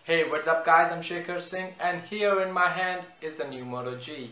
Hey, what's up guys, I'm Shekhar Singh and here in my hand is the new Moto G.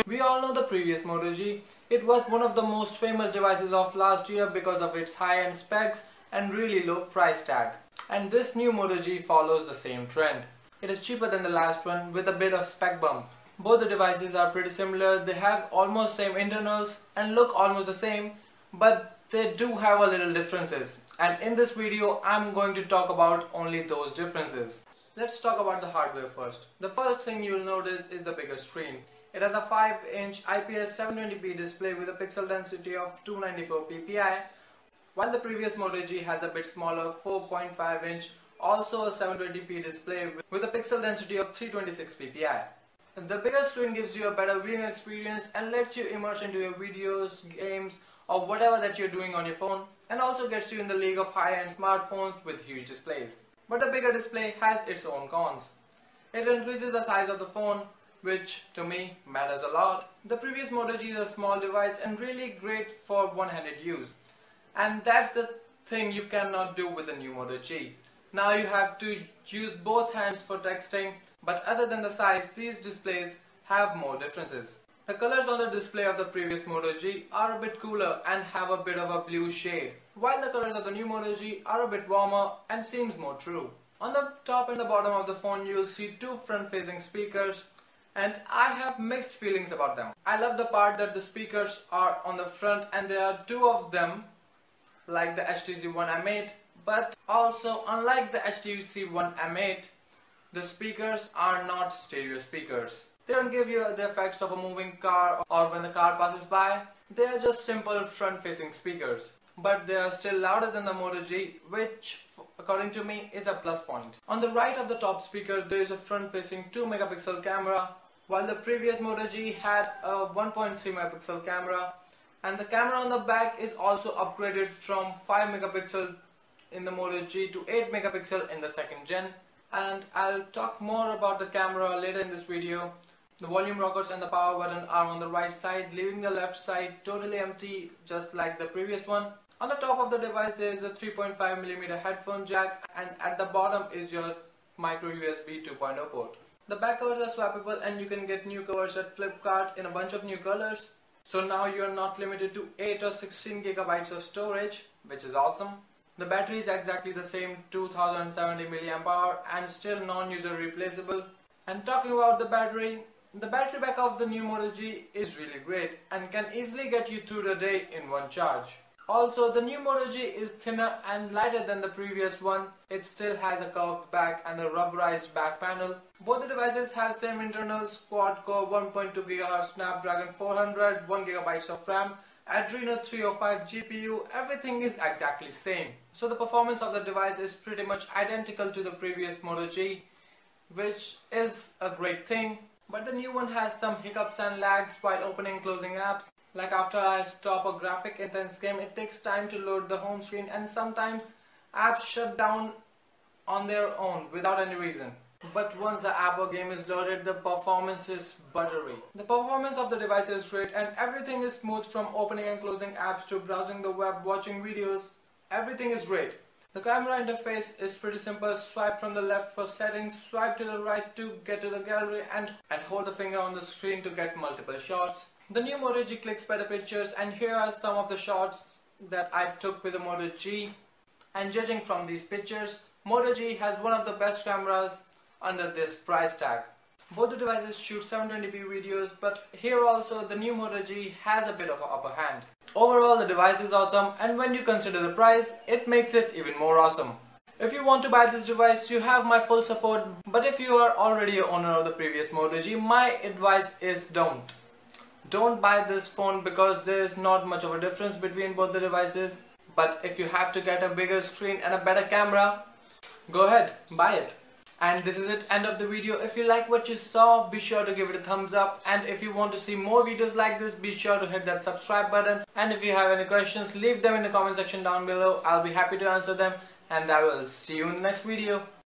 We all know the previous Moto G. It was one of the most famous devices of last year because of its high-end specs and really low price tag. And this new Moto G follows the same trend. It is cheaper than the last one with a bit of spec bump. Both the devices are pretty similar, they have almost same internals and look almost the same, but they do have a little differences. And in this video I'm going to talk about only those differences. Let's talk about the hardware first. The first thing you'll notice is the bigger screen. It has a 5-inch IPS 720p display with a pixel density of 294 ppi, while the previous Moto G has a bit smaller 4.5-inch, also a 720p display with a pixel density of 326 ppi. The bigger screen gives you a better viewing experience and lets you immerse into your videos, games or whatever that you're doing on your phone, and also gets you in the league of high-end smartphones with huge displays. But the bigger display has its own cons. It increases the size of the phone, which to me matters a lot. The previous Moto G is a small device and really great for one-handed use. And that's the thing you cannot do with the new Moto G. Now you have to use both hands for texting, but other than the size, these displays have more differences. The colors on the display of the previous Moto G are a bit cooler and have a bit of a blue shade, while the colors of the new Moto G are a bit warmer and seems more true. On the top and the bottom of the phone you'll see two front-facing speakers, and I have mixed feelings about them. I love the part that the speakers are on the front and there are two of them, like the HTC One M8, but also unlike the HTC One M8, the speakers are not stereo speakers. They don't give you the effects of a moving car or when the car passes by. They are just simple front-facing speakers. But they are still louder than the Moto G, which according to me is a plus point. On the right of the top speaker there is a front-facing 2 megapixel camera, while the previous Moto G had a 1.3 megapixel camera, and the camera on the back is also upgraded from 5 megapixel in the Moto G to 8 megapixel in the second gen. And I'll talk more about the camera later in this video. The volume rockers and the power button are on the right side, leaving the left side totally empty, just like the previous one. On the top of the device there is a 3.5mm headphone jack, and at the bottom is your micro USB 2.0 port. The back covers are swappable and you can get new covers at Flipkart in a bunch of new colors. So now you are not limited to 8 or 16 gigabytes of storage, which is awesome. The battery is exactly the same, 2070 mAh, and still non-user replaceable. And talking about the battery backup of the new Moto G is really great and can easily get you through the day in one charge. Also, the new Moto G is thinner and lighter than the previous one. It still has a curved back and a rubberized back panel. Both the devices have same internals, quad-core 1.2 GHz Snapdragon 400, 1 GB of RAM, Adreno 305 GPU, everything is exactly same. So the performance of the device is pretty much identical to the previous Moto G, which is a great thing. But the new one has some hiccups and lags while opening and closing apps. Like after I stop a graphic intense game, it takes time to load the home screen and sometimes apps shut down on their own without any reason. But once the app or game is loaded, the performance is buttery. The performance of the device is great and everything is smooth, from opening and closing apps to browsing the web, watching videos. Everything is great. The camera interface is pretty simple. Swipe from the left for settings, swipe to the right to get to the gallery, and hold the finger on the screen to get multiple shots. The new Moto G clicks better pictures, and here are some of the shots that I took with the Moto G. And judging from these pictures, Moto G has one of the best cameras under this price tag. Both the devices shoot 720p videos, but here also the new Moto G has a bit of an upper hand. Overall, the device is awesome, and when you consider the price, it makes it even more awesome. If you want to buy this device, you have my full support, but if you are already an owner of the previous Moto G, my advice is don't. Don't buy this phone because there is not much of a difference between both the devices. But if you have to get a bigger screen and a better camera, go ahead, buy it. And this is it, end of the video. If you like what you saw, be sure to give it a thumbs up, and if you want to see more videos like this, be sure to hit that subscribe button. And if you have any questions, leave them in the comment section down below. I'll be happy to answer them, and I will see you in the next video.